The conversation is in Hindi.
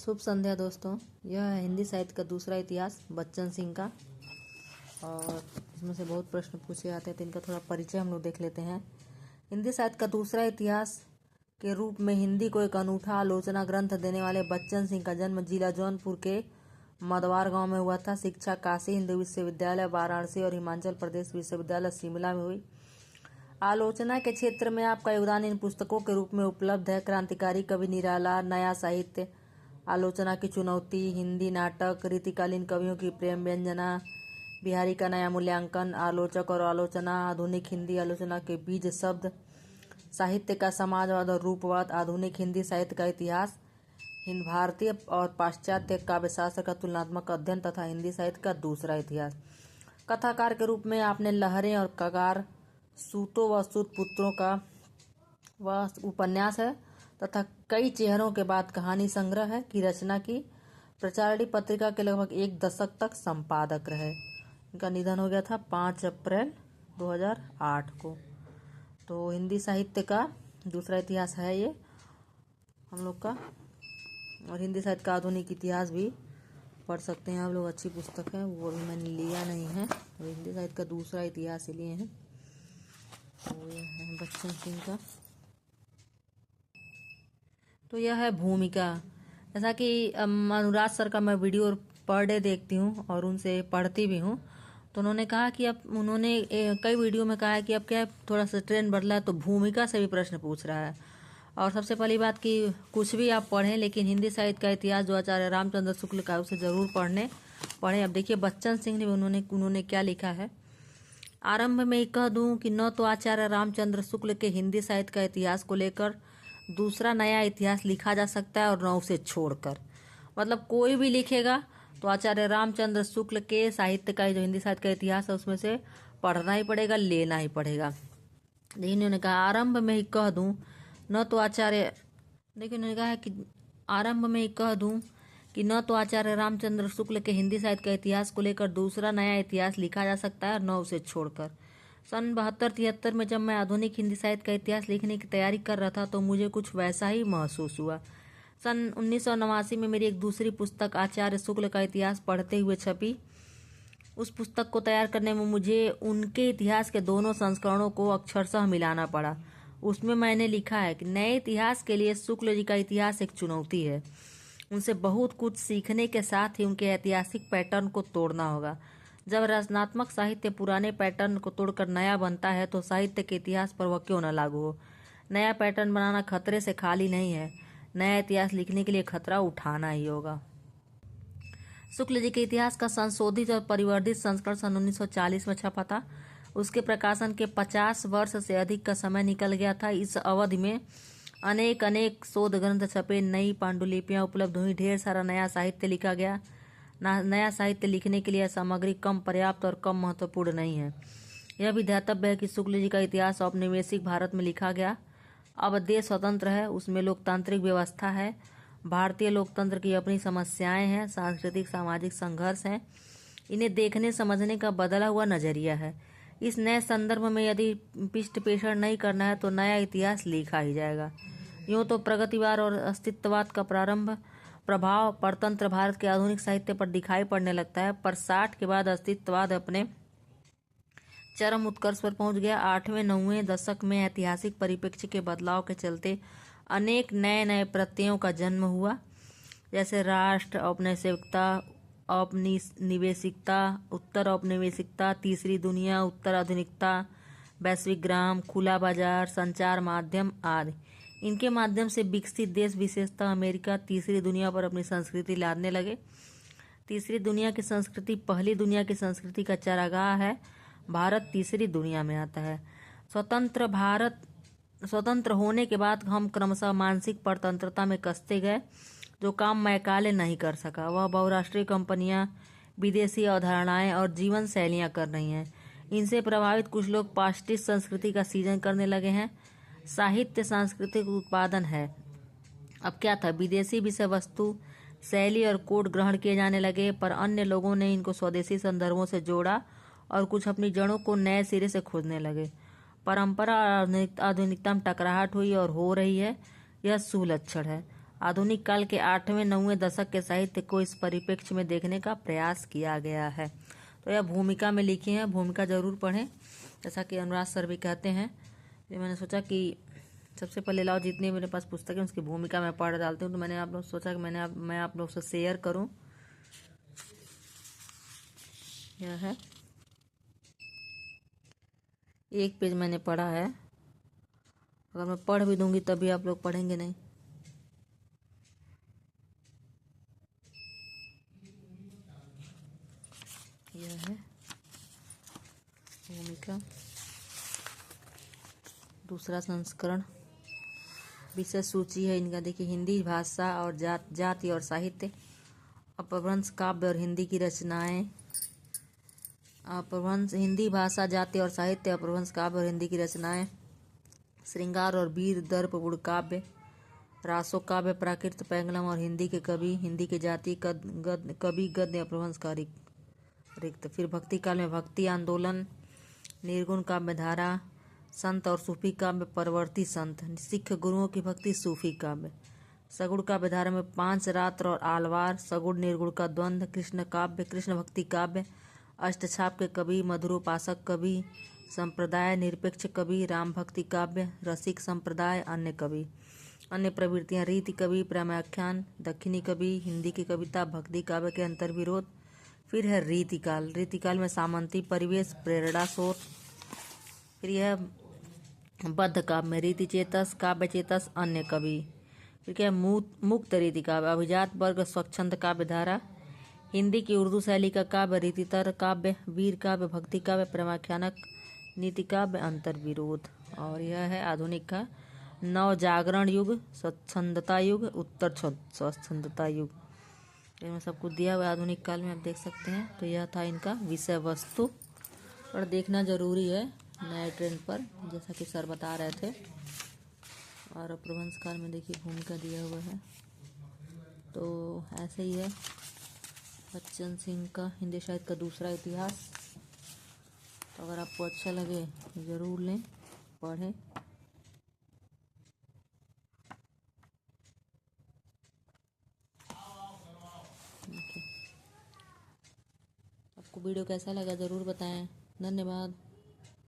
शुभ संध्या दोस्तों। यह है हिंदी साहित्य का दूसरा इतिहास बच्चन सिंह का, और इसमें से बहुत प्रश्न पूछे जाते हैं तो इनका थोड़ा परिचय हम लोग देख लेते हैं। हिंदी साहित्य का दूसरा इतिहास के रूप में हिंदी को एक अनूठा आलोचना ग्रंथ देने वाले बच्चन सिंह का जन्म जिला जौनपुर के मदवार गांव में हुआ था। शिक्षा काशी हिंदू विश्वविद्यालय वाराणसी और हिमाचल प्रदेश विश्वविद्यालय शिमला में हुई। आलोचना के क्षेत्र में आपका योगदान इन पुस्तकों के रूप में उपलब्ध है: क्रांतिकारी कवि निराला, नया साहित्य, आलोचना की चुनौती, हिंदी नाटक, रीतिकालीन कवियों की प्रेम व्यंजना, बिहारी का नया मूल्यांकन, आलोचक और आलोचना, आधुनिक हिंदी आलोचना के बीज शब्द, साहित्य का समाजवाद और रूपवाद, आधुनिक हिंदी साहित्य का इतिहास, हिंद भारतीय और पाश्चात्य काव्यशास्त्र का तुलनात्मक अध्ययन तथा हिंदी साहित्य का दूसरा इतिहास। कथाकार के रूप में आपने लहरें और कगार, सूतों व सूत पुत्रों का वह उपन्यास है तथा कई चेहरों के बाद कहानी संग्रह है की रचना की। प्रचारणी पत्रिका के लगभग एक दशक तक संपादक रहे। इनका निधन हो गया था 5 अप्रैल 2008 को। तो हिंदी साहित्य का दूसरा इतिहास है ये हम लोग का, और हिंदी साहित्य का आधुनिक इतिहास भी पढ़ सकते हैं आप लोग। अच्छी पुस्तक है, वो भी मैंने लिया नहीं है। तो हिंदी साहित्य का दूसरा इतिहास लिए हैं। तो यह है बच्चन सिंह का। तो यह है भूमिका। जैसा कि अनुराग सर का मैं वीडियो पर डे देखती हूँ और उनसे पढ़ती भी हूँ, तो उन्होंने कहा कि अब उन्होंने कई वीडियो में कहा है कि अब क्या थोड़ा सा ट्रेंड बदला है तो भूमिका से भी प्रश्न पूछ रहा है। और सबसे पहली बात कि कुछ भी आप पढ़ें, लेकिन हिंदी साहित्य का इतिहास जो आचार्य रामचंद्र शुक्ल का उसे जरूर पढ़ें। अब देखिए बच्चन सिंह ने उन्होंने क्या लिखा है। आरंभ में ही कह दूं कि न तो आचार्य रामचंद्र शुक्ल के हिंदी साहित्य का इतिहास को लेकर दूसरा नया इतिहास लिखा जा सकता है और न उसे छोड़कर। मतलब कोई भी लिखेगा तो आचार्य रामचंद्र शुक्ल के साहित्य का जो हिंदी साहित्य का इतिहास है उसमें से पढ़ना ही पड़ेगा, लेना ही पड़ेगा। लेकिन उन्होंने कहा आरंभ में ही कह दूं न तो आचार्य देखिए उन्होंने कहा है कि आरंभ में ही कह दूं कि न तो आचार्य रामचंद्र शुक्ल के हिंदी साहित्य का इतिहास को लेकर दूसरा नया इतिहास लिखा जा सकता है और न उसे छोड़कर। सन 72-73 में जब मैं आधुनिक हिंदी साहित्य का इतिहास लिखने की तैयारी कर रहा था तो मुझे कुछ वैसा ही महसूस हुआ। सन 1989 में मेरी एक दूसरी पुस्तक आचार्य शुक्ल का इतिहास पढ़ते हुए छपी। उस पुस्तक को तैयार करने में मुझे उनके इतिहास के दोनों संस्करणों को अक्षरशः मिलाना पड़ा। उसमें मैंने लिखा है कि नए इतिहास के लिए शुक्ल जी का इतिहास एक चुनौती है। उनसे बहुत कुछ सीखने के साथ ही उनके ऐतिहासिक पैटर्न को तोड़ना होगा। जब रचनात्मक साहित्य पुराने पैटर्न को तोड़कर नया बनता है तो साहित्य के इतिहास पर वह क्यों न लागू हो। नया पैटर्न बनाना खतरे से खाली नहीं है। नया इतिहास लिखने के लिए खतरा उठाना ही होगा। शुक्ल जी के इतिहास का संशोधित और परिवर्धित संस्करण सन 1940 में छपा था। उसके प्रकाशन के 50 वर्ष से अधिक का समय निकल गया था। इस अवधि में अनेक शोध ग्रंथ छपे, नई पांडुलिपियां उपलब्ध हुई, ढेर सारा नया साहित्य लिखा गया। नया साहित्य लिखने के लिए सामग्री कम पर्याप्त और कम महत्वपूर्ण नहीं है। यह भी ध्यातव्य है कि शुक्ल जी का इतिहास औपनिवेशिक भारत में लिखा गया। अब देश स्वतंत्र है, उसमें लोकतांत्रिक व्यवस्था है। भारतीय लोकतंत्र की अपनी समस्याएं हैं, सांस्कृतिक सामाजिक संघर्ष हैं। इन्हें देखने समझने का बदला हुआ नजरिया है। इस नए संदर्भ में यदि पृष्ठ पेषण नहीं करना है तो नया इतिहास लिखा ही जाएगा। यूं तो प्रगतिवाद और अस्तित्ववाद का प्रभाव परतंत्र भारत के आधुनिक साहित्य पर दिखाई पड़ने लगता है, पर 60 के बाद अस्तित्ववाद अपने चरम उत्कर्ष पर पहुंच गया। 8वें-9वें दशक में ऐतिहासिक परिप्रेक्ष्य के बदलाव के चलते अनेक नए प्रत्ययों का जन्म हुआ, जैसे राष्ट्र, औपनिवेशिकता, औपनिवेशिकता, उत्तर औपनिवेशिकता, तीसरी दुनिया, उत्तर आधुनिकता, वैश्विक ग्राम, खुला बाजार, संचार माध्यम आदि। इनके माध्यम से विकसित देश, विशेषतः अमेरिका, तीसरी दुनिया पर अपनी संस्कृति लादने लगे। तीसरी दुनिया की संस्कृति पहली दुनिया की संस्कृति का चरागाह है। भारत तीसरी दुनिया में आता है। स्वतंत्र होने के बाद हम क्रमशः मानसिक परतंत्रता में कसते गए, जो काम मैकाले नहीं कर सका। वह बहुराष्ट्रीय कंपनियां विदेशी अवधारणाएं और जीवन शैलियां कर रही हैं। इनसे प्रभावित कुछ लोग पाश्चात्य संस्कृति का सीजन करने लगे हैं। साहित्य सांस्कृतिक उत्पादन है। अब क्या था, विदेशी विषय वस्तु, शैली और कोड ग्रहण किए जाने लगे, पर अन्य लोगों ने इनको स्वदेशी संदर्भों से जोड़ा और कुछ अपनी जड़ों को नए सिरे से खोजने लगे। परंपरा और आधुनिकता में टकराहट हुई और हो रही है। यह शुभ लक्षण है। आधुनिक काल के 8वें-9वें दशक के साहित्य को इस परिप्रेक्ष्य में देखने का प्रयास किया गया है। तो यह भूमिका में लिखी है, भूमिका जरूर पढ़ें, जैसा कि अनुराग सर भी कहते हैं। तो मैंने सोचा कि सबसे पहले लाओ जितनी मेरे पास पुस्तकें उसकी भूमिका मैं पढ़ डालती हूँ। तो मैंने आप लोग सोचा कि मैं आप लोग से शेयर करूँ। यह है, एक पेज मैंने पढ़ा है, अगर मैं पढ़ भी दूंगी तभी आप लोग पढ़ेंगे नहीं। यह है भूमिका, दूसरा संस्करण। विषय सूची है इनका, देखिए, हिंदी भाषा और जाति और साहित्य, अपभ्रंश काव्य और हिंदी की रचनाएं, अपभ्रंश हिंदी भाषा, जाति और साहित्य, अपभ्रंश काव्य और हिंदी की रचनाएं, श्रृंगार और वीर दर्प गुण काव्य, रासो काव्य, प्राकृत पैंगलम और हिंदी के कवि, हिंदी के जाति कवि गद्य अपभ्रंश का रिक्त। फिर भक्ति काल में भक्ति आंदोलन, निर्गुण काव्य धारा, संत और सूफी काव्य, परवर्ती संत, सिख गुरुओं की भक्ति, सूफी काव्य, सगुण काव्य धारा में पांच रात्र और आलवार, सगुण निर्गुण का द्वंद्व, कृष्ण काव्य, कृष्ण भक्ति काव्य, अष्टछाप के कवि, मधुरोपासक कवि, संप्रदाय निरपेक्ष कवि, राम भक्ति काव्य, रसिक संप्रदाय, अन्य कवि, अन्य प्रवृत्तियां, रीति कवि, प्रेमाख्यान, दक्षिणी कवि, हिंदी की कविता, भक्ति काव्य के अंतर्विरोध। फिर है रीतिकाल, रीतिकाल में सामंती परिवेश, प्रेरणा स्रोत। फिर यह बद्ध काव्य में रीति चेतस, काव्य चेतस, अन्य कवि। फिर क्या, मुक्त रीति काव्य, अभिजात वर्ग, स्वच्छंद काव्य धारा, हिंदी की उर्दू शैली का काव्य, रीतितर काव्य, वीर काव्य, भक्ति काव्य, प्रेमाख्यानक, नीति काव्य, अंतर्विरोध। और यह है आधुनिक का नव जागरण युग, स्वच्छंदता युग, उत्तर स्वच्छंदता युग। इसमें सब कुछ दिया हुआ है आधुनिक काल में, आप देख सकते हैं। तो यह था इनका विषय वस्तु, और देखना जरूरी है नए ट्रेंड पर, जैसा कि सर बता रहे थे। और प्रबंध काल में देखिए भूमिका दिया हुआ है। तो ऐसे ही है बच्चन सिंह का हिंदी साहित्य का दूसरा इतिहास। तो अगर आपको अच्छा लगे तो ज़रूर लें, पढ़ें। आपको वीडियो कैसा लगा ज़रूर बताएं। धन्यवाद।